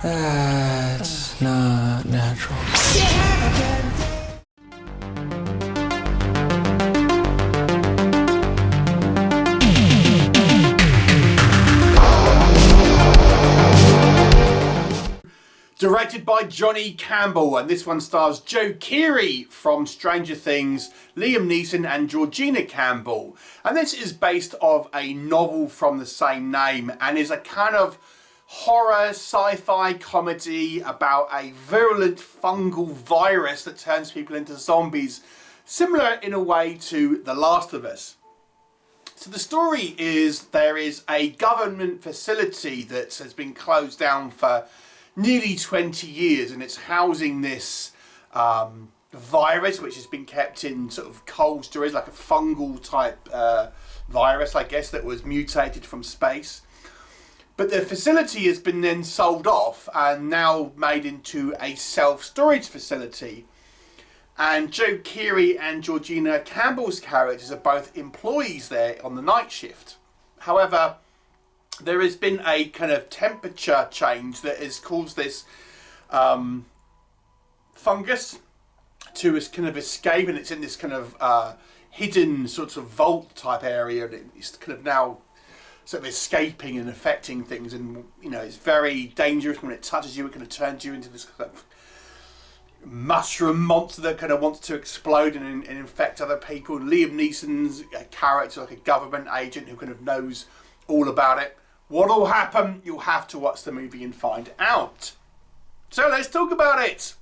That's not natural. Directed by Johnny Campbell, and this one stars Joe Keery from Stranger Things, Liam Neeson and Georgina Campbell. And this is based off a novel from the same name and is a kind of horror sci-fi comedy about a virulent fungal virus that turns people into zombies, similar in a way to The Last of Us. So the story is there is a government facility that has been closed down for nearly 20 years, and it's housing this virus which has been kept in sort of cold storage, like a fungal type virus, I guess, that was mutated from space. But the facility has been then sold off and now made into a self-storage facility. And Joe Keery and Georgina Campbell's characters are both employees there on the night shift. However, there has been a kind of temperature change that has caused this fungus to kind of escape, and it's in this kind of hidden sort of vault type area, and it's kind of now sort of escaping and affecting things, and you know, it's very dangerous. When it touches you, it kind of turns you into this kind of mushroom monster that kind of wants to explode and infect other people. Liam Neeson's character, like a government agent who kind of knows all about it. What'll happen? You'll have to watch the movie and find out. So let's talk about it.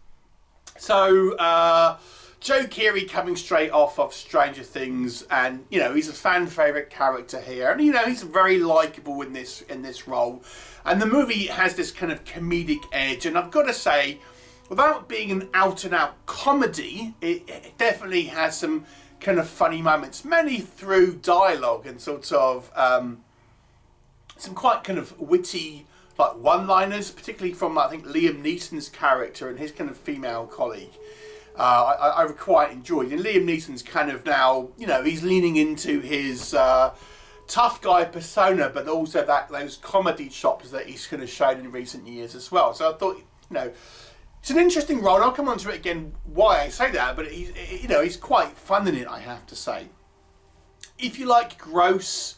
So Joe Keery, coming straight off of Stranger Things, and you know, he's a fan favourite character here, and you know, he's very likeable in this role. And the movie has this kind of comedic edge, and I've got to say, without being an out and out comedy, it definitely has some kind of funny moments, mainly through dialogue and sort of some quite kind of witty, like, one-liners, particularly from, I think, Liam Neeson's character and his kind of female colleague. I quite enjoyed. And Liam Neeson's kind of now, you know, he's leaning into his tough guy persona, but also those comedy chops that he's kind of shown in recent years as well. So I thought, you know, it's an interesting role, and I'll come on to it again why I say that, but he's quite fun in it, I have to say. If you like gross,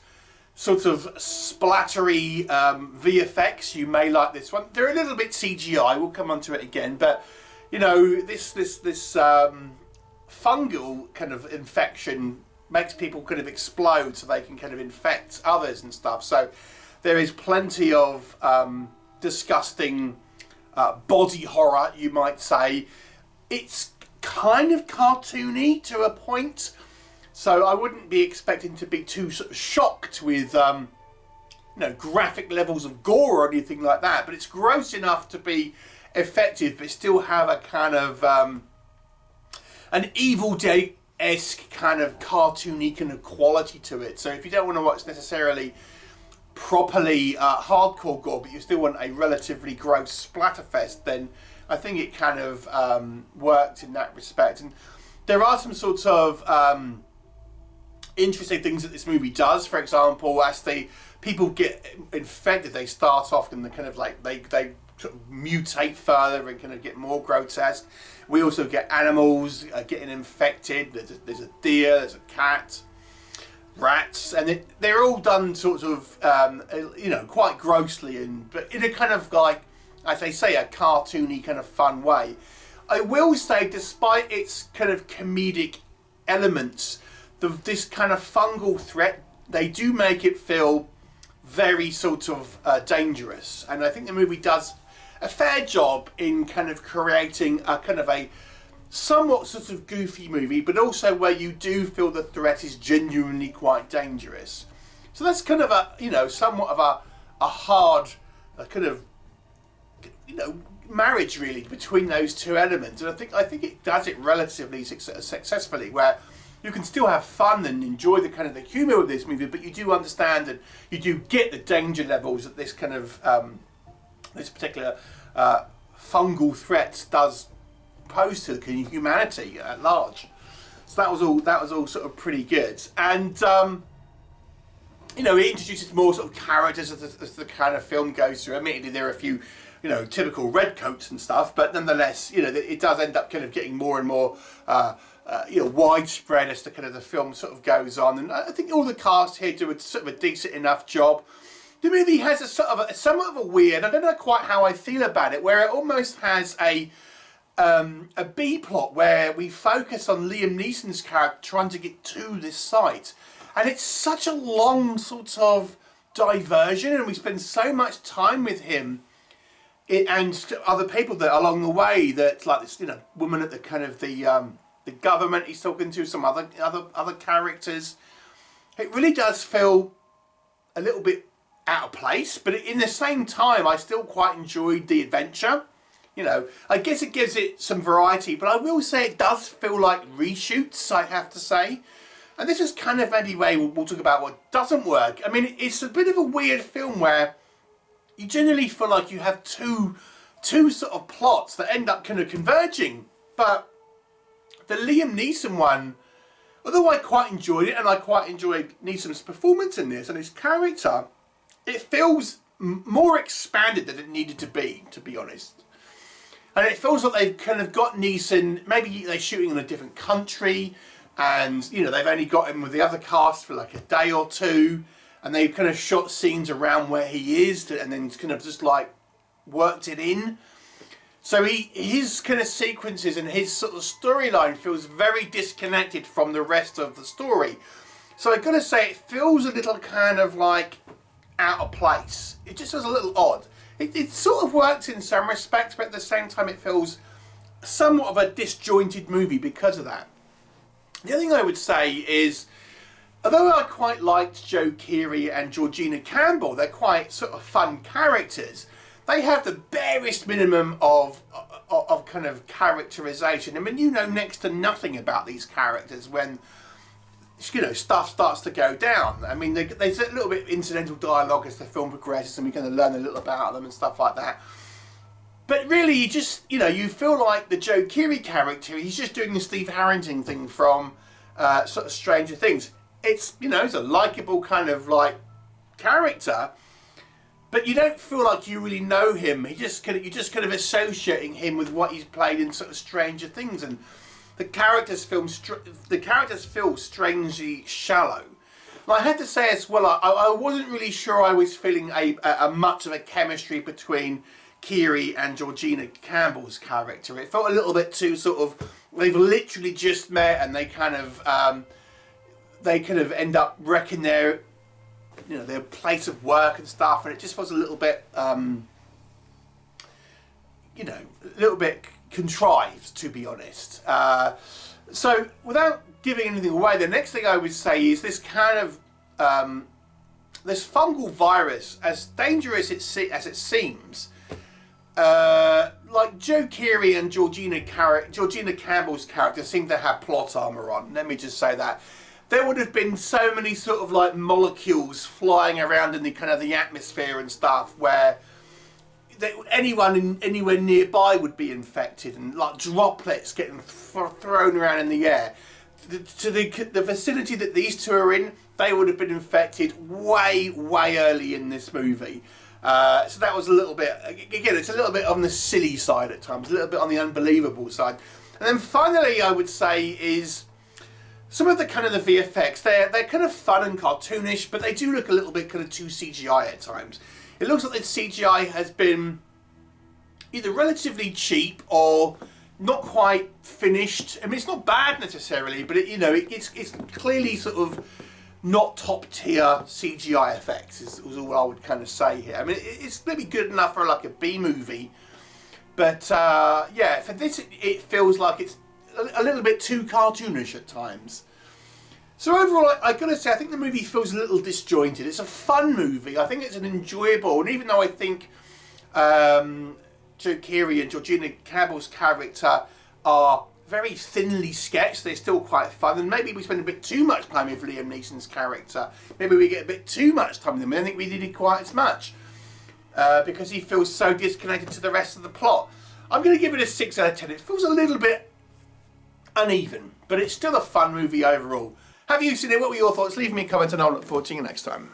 sort of splattery VFX, you may like this one. They're a little bit CGI, we'll come on to it again, but you know, this fungal kind of infection makes people kind of explode so they can kind of infect others and stuff. So there is plenty of disgusting body horror, you might say. It's kind of cartoony to a point. So I wouldn't be expecting to be too sort of shocked with, you know, graphic levels of gore or anything like that. But it's gross enough to be effective, but still have a kind of an Evil Dead-esque kind of cartoony kind of quality to it. So if you don't want to watch necessarily properly hardcore gore, but you still want a relatively gross splatterfest, then I think it kind of worked in that respect. And there are some sorts of interesting things that this movie does. For example, as people get infected, they start off in the kind of like they sort of mutate further and kind of get more grotesque. We also get animals getting infected. There's a deer, there's a cat, rats, and they're all done sort of you know, quite grossly, but in a kind of, like, as I say, a cartoony kind of fun way. I will say, despite its kind of comedic elements, this kind of fungal threat, they do make it feel very sort of dangerous. And I think the movie does a fair job in kind of creating a kind of a somewhat sort of goofy movie, but also where you do feel the threat is genuinely quite dangerous. So that's kind of a, you know, somewhat of a hard kind of, you know, marriage really between those two elements. And I think it does it relatively successfully, where you can still have fun and enjoy the kind of the humour of this movie, but you do understand and you do get the danger levels that this kind of this particular fungal threat does pose to humanity at large. So that was all sort of pretty good. And you know, it introduces more sort of characters as the kind of film goes through. Admittedly, there are a few you know, typical redcoats and stuff, but nonetheless, you know, it does end up kind of getting more and more, you know, widespread as the kind of the film sort of goes on. And I think all the cast here do a sort of a decent enough job. The movie has a sort of somewhat of a weird, I don't know quite how I feel about it, where it almost has a B plot where we focus on Liam Neeson's character trying to get to this site. And it's such a long sort of diversion, and we spend so much time with him and other people that along the way, that like this, you know, woman at the kind of the government he's talking to, some other characters. It really does feel a little bit out of place, but in the same time I still quite enjoyed the adventure. You know, I guess it gives it some variety, but I will say it does feel like reshoots, I have to say. And this is kind of maybe where we'll talk about what doesn't work. I mean, it's a bit of a weird film where you generally feel like you have two sort of plots that end up kind of converging. But the Liam Neeson one, although I quite enjoyed it, and I quite enjoyed Neeson's performance in this and his character, it feels more expanded than it needed to be honest. And it feels like they've kind of got Neeson, maybe they're shooting in a different country, and you know, they've only got him with the other cast for like a day or two, and they've kind of shot scenes around where he is, and then kind of just like worked it in. So his kind of sequences and his sort of storyline feels very disconnected from the rest of the story. So I've got to say, it feels a little kind of like out of place. It just feels a little odd. It sort of works in some respects, but at the same time it feels somewhat of a disjointed movie because of that. The other thing I would say is, although I quite liked Joe Keery and Georgina Campbell, they're quite sort of fun characters, they have the barest minimum of kind of characterization. I mean, you know next to nothing about these characters when, you know, stuff starts to go down. I mean, there's a little bit of incidental dialogue as the film progresses, and we kind of learn a little about them and stuff like that. But really, you just, you know, you feel like the Joe Keery character, he's just doing the Steve Harrington thing from sort of Stranger Things. It's, you know, it's a likeable kind of like character, but you don't feel like you really know him. You're just kind of associating him with what he's played in sort of Stranger Things, and the characters feel strangely shallow. And I had to say as well, I wasn't really sure I was feeling a much of a chemistry between Keery and Georgina Campbell's character. It felt a little bit too sort of, they've literally just met, and they kind of end up wrecking their, you know, their place of work and stuff, and it just was a little bit, you know, a little bit contrived, to be honest. So without giving anything away, the next thing I would say is this kind of this fungal virus, as dangerous as it seems, like Joe Keery and Georgina Campbell's character seem to have plot armor on. Let me just say that. There would have been so many sort of like molecules flying around in the kind of the atmosphere and stuff where anyone anywhere nearby would be infected, and like droplets getting thrown around in the air. To the vicinity that these two are in, they would have been infected way early in this movie. So that was a little bit, again, it's a little bit on the silly side at times, a little bit on the unbelievable side. And then finally, I would say is some of the kind of the VFX. They're kind of fun and cartoonish, but they do look a little bit kind of too CGI at times. It looks like the CGI has been either relatively cheap or not quite finished. I mean, it's not bad necessarily, but it's clearly sort of not top tier CGI effects is all I would kind of say here. I mean, it's maybe good enough for like a B movie, but yeah, for this it feels like it's a little bit too cartoonish at times. So overall, I gotta say, I think the movie feels a little disjointed. It's a fun movie. I think it's an enjoyable, and even though I think Joe Keery and Georgina Campbell's character are very thinly sketched, they're still quite fun. And maybe we spend a bit too much time with Liam Neeson's character. Maybe we get a bit too much time with him. I don't think we needed quite as much because he feels so disconnected to the rest of the plot. I'm going to give it a 6 out of 10. It feels a little bit uneven, but it's still a fun movie overall. Have you seen it? What were your thoughts? Leave me a comment and I'll look forward to you next time.